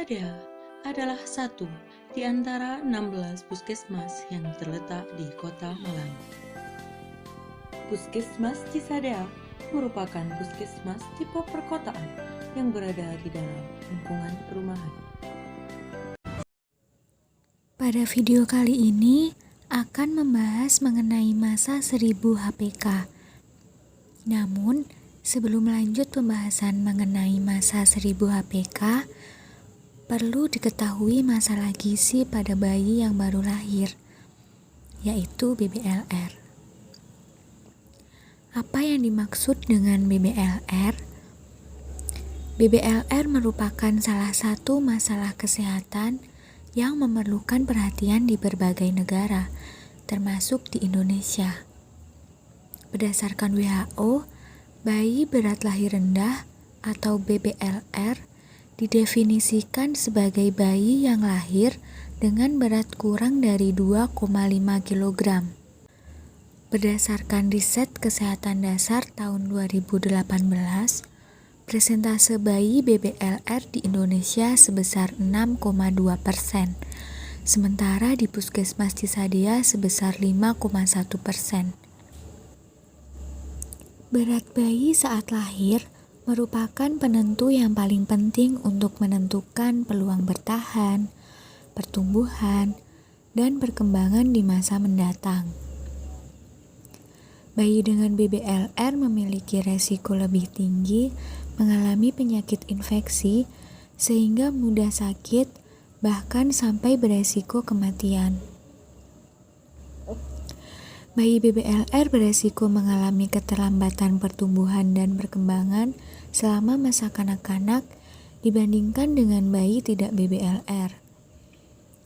Cisadea adalah satu di antara 16 puskesmas yang terletak di Kota Malang. Puskesmas Cisadea merupakan puskesmas tipe perkotaan yang berada di dalam lingkungan perumahan. Pada video kali ini akan membahas mengenai masa 1000 HPK. Namun, sebelum lanjut pembahasan mengenai masa 1000 HPK, perlu diketahui masalah gizi pada bayi yang baru lahir, yaitu BBLR. Apa yang dimaksud dengan BBLR? BBLR merupakan salah satu masalah kesehatan yang memerlukan perhatian di berbagai negara, termasuk di Indonesia. Berdasarkan WHO, bayi berat lahir rendah atau BBLR didefinisikan sebagai bayi yang lahir dengan berat kurang dari 2,5 kg. Berdasarkan riset kesehatan dasar tahun 2018, persentase bayi BBLR di Indonesia sebesar 6,2%, sementara di Puskesmas Cisadea sebesar 5,1%. Berat bayi saat lahir merupakan penentu yang paling penting untuk menentukan peluang bertahan, pertumbuhan, dan perkembangan di masa mendatang. Bayi dengan BBLR memiliki resiko lebih tinggi mengalami penyakit infeksi sehingga mudah sakit, bahkan sampai beresiko kematian. Bayi BBLR beresiko mengalami keterlambatan pertumbuhan dan perkembangan selama masa kanak-kanak dibandingkan dengan bayi tidak BBLR.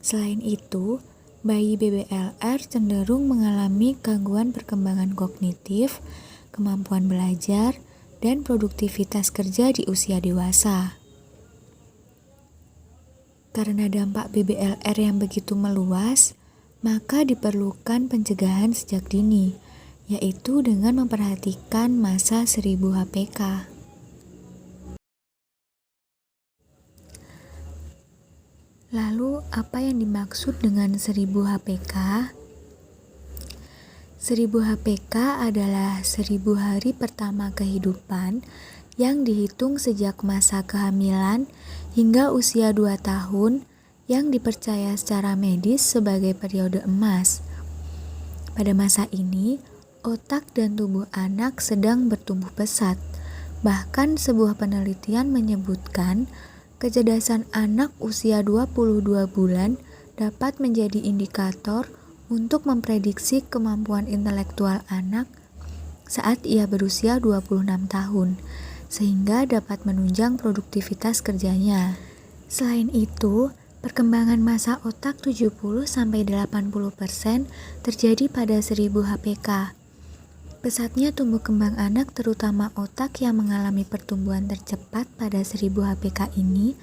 Selain itu, bayi BBLR cenderung mengalami gangguan perkembangan kognitif, kemampuan belajar, dan produktivitas kerja di usia dewasa. Karena dampak BBLR yang begitu meluas, maka diperlukan pencegahan sejak dini, yaitu dengan memperhatikan masa 1000 HPK. Lalu, apa yang dimaksud dengan 1000 HPK? 1000 HPK adalah 1000 hari pertama kehidupan yang dihitung sejak masa kehamilan hingga usia 2 tahun yang dipercaya secara medis sebagai periode emas. Pada masa ini, otak dan tubuh anak sedang bertumbuh pesat. Bahkan sebuah penelitian menyebutkan kecerdasan anak usia 22 bulan dapat menjadi indikator untuk memprediksi kemampuan intelektual anak saat ia berusia 26 tahun, sehingga dapat menunjang produktivitas kerjanya. Selain itu, perkembangan masa otak 70-80% terjadi pada 1000 HPK. Pesatnya tumbuh kembang anak, terutama otak yang mengalami pertumbuhan tercepat pada 1000 HPK ini,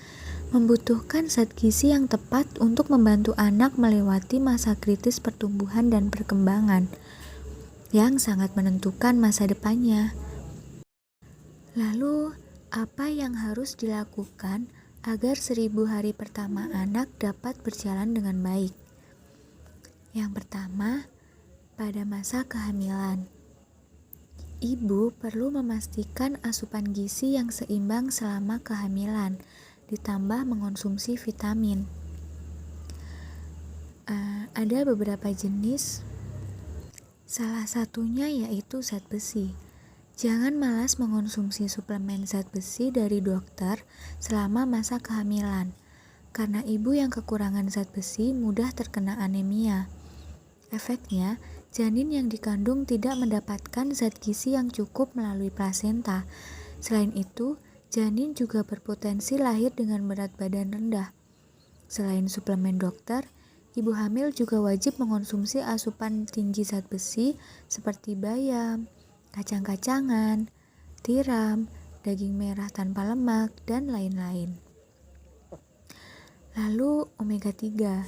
membutuhkan zat gizi yang tepat untuk membantu anak melewati masa kritis pertumbuhan dan perkembangan, yang sangat menentukan masa depannya. Lalu, apa yang harus dilakukan agar 1000 hari pertama anak dapat berjalan dengan baik? Yang pertama, pada masa kehamilan, ibu perlu memastikan asupan gizi yang seimbang selama kehamilan, ditambah mengonsumsi vitamin. Ada beberapa jenis, salah satunya yaitu zat besi. Jangan malas mengonsumsi suplemen zat besi dari dokter selama masa kehamilan, karena ibu yang kekurangan zat besi mudah terkena anemia. Efeknya, janin yang dikandung tidak mendapatkan zat gizi yang cukup melalui plasenta. Selain itu, janin juga berpotensi lahir dengan berat badan rendah. Selain suplemen dokter, ibu hamil juga wajib mengonsumsi asupan tinggi zat besi seperti bayam, kacang-kacangan, tiram, daging merah tanpa lemak, dan lain-lain. Lalu omega 3.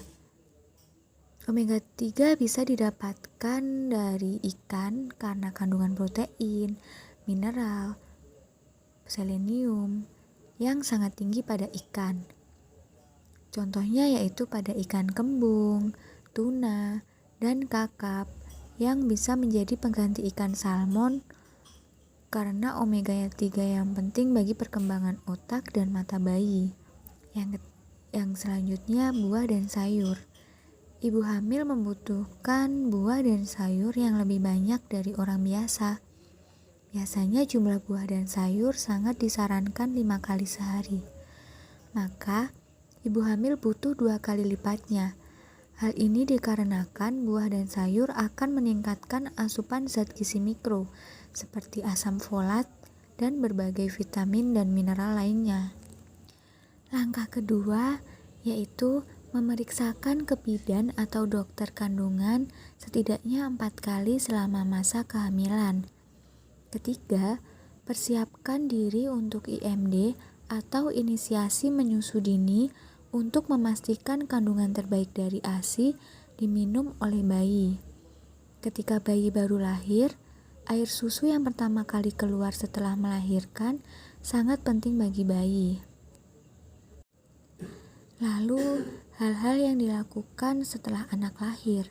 Omega 3 bisa didapatkan dari ikan karena kandungan protein, mineral, selenium yang sangat tinggi pada ikan. Contohnya yaitu pada ikan kembung, tuna, dan kakap yang bisa menjadi pengganti ikan salmon karena omega 3 yang penting bagi perkembangan otak dan mata bayi. Yang selanjutnya buah dan sayur. Ibu hamil membutuhkan buah dan sayur yang lebih banyak dari orang biasa. Biasanya jumlah buah dan sayur sangat disarankan 5 kali sehari. Maka, ibu hamil butuh 2 kali lipatnya. Hal ini dikarenakan buah dan sayur akan meningkatkan asupan zat gizi mikro seperti asam folat dan berbagai vitamin dan mineral lainnya. Langkah kedua yaitu memeriksakan ke bidan atau dokter kandungan setidaknya 4 kali selama masa kehamilan. Ketiga, persiapkan diri untuk IMD atau inisiasi menyusu dini untuk memastikan kandungan terbaik dari ASI diminum oleh bayi. Ketika bayi baru lahir, air susu yang pertama kali keluar setelah melahirkan sangat penting bagi bayi. Lalu, hal-hal yang dilakukan setelah anak lahir.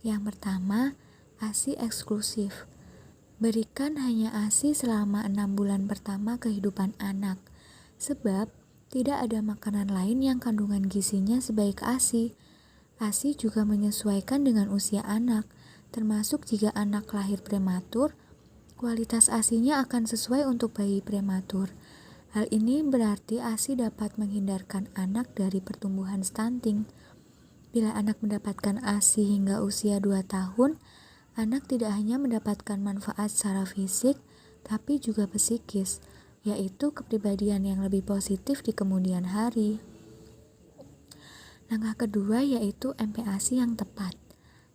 Yang pertama, ASI eksklusif. Berikan hanya ASI selama 6 bulan pertama kehidupan anak, sebab tidak ada makanan lain yang kandungan gizinya sebaik ASI. ASI juga menyesuaikan dengan usia anak, termasuk jika anak lahir prematur, kualitas ASInya akan sesuai untuk bayi prematur. Hal ini berarti ASI dapat menghindarkan anak dari pertumbuhan stunting. Bila anak mendapatkan ASI hingga usia 2 tahun, anak tidak hanya mendapatkan manfaat secara fisik, tapi juga psikis, yaitu kepribadian yang lebih positif di kemudian hari. Langkah kedua yaitu MPASI yang tepat.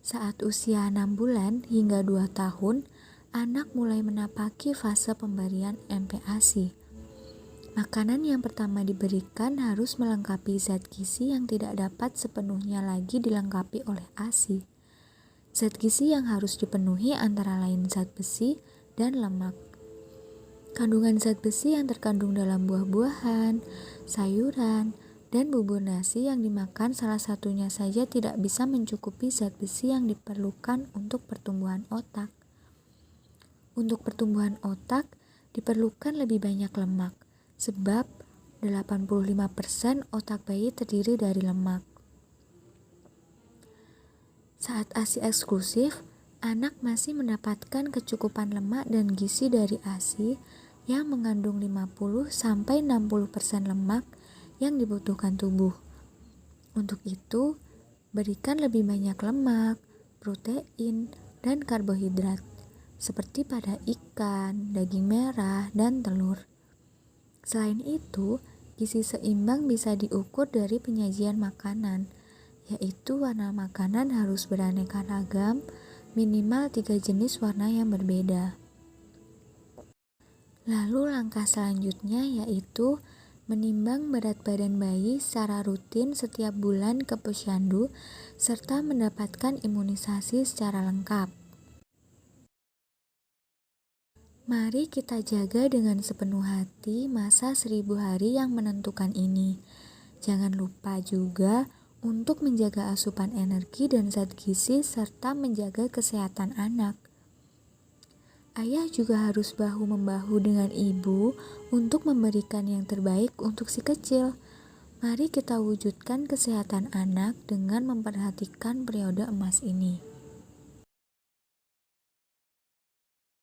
Saat usia 6 bulan hingga 2 tahun, anak mulai menapaki fase pemberian MPASI. Makanan yang pertama diberikan harus melengkapi zat gizi yang tidak dapat sepenuhnya lagi dilengkapi oleh ASI. Zat gizi yang harus dipenuhi antara lain zat besi dan lemak. Kandungan zat besi yang terkandung dalam buah-buahan, sayuran, dan bubur nasi yang dimakan salah satunya saja tidak bisa mencukupi zat besi yang diperlukan untuk pertumbuhan otak. Untuk pertumbuhan otak diperlukan lebih banyak lemak, sebab 85% otak bayi terdiri dari lemak. Saat ASI eksklusif, anak masih mendapatkan kecukupan lemak dan gizi dari ASI yang mengandung 50-60% lemak yang dibutuhkan tubuh. Untuk itu, berikan lebih banyak lemak, protein, dan karbohidrat, seperti pada ikan, daging merah, dan telur. Selain itu, gizi seimbang bisa diukur dari penyajian makanan, yaitu warna makanan harus beraneka ragam, minimal 3 jenis warna yang berbeda. Lalu langkah selanjutnya yaitu menimbang berat badan bayi secara rutin setiap bulan ke posyandu, serta mendapatkan imunisasi secara lengkap. Mari kita jaga dengan sepenuh hati masa 1000 hari yang menentukan ini. Jangan lupa juga untuk menjaga asupan energi dan zat gizi serta menjaga kesehatan anak. Ayah juga harus bahu-membahu dengan ibu untuk memberikan yang terbaik untuk si kecil. Mari kita wujudkan kesehatan anak dengan memperhatikan periode emas ini.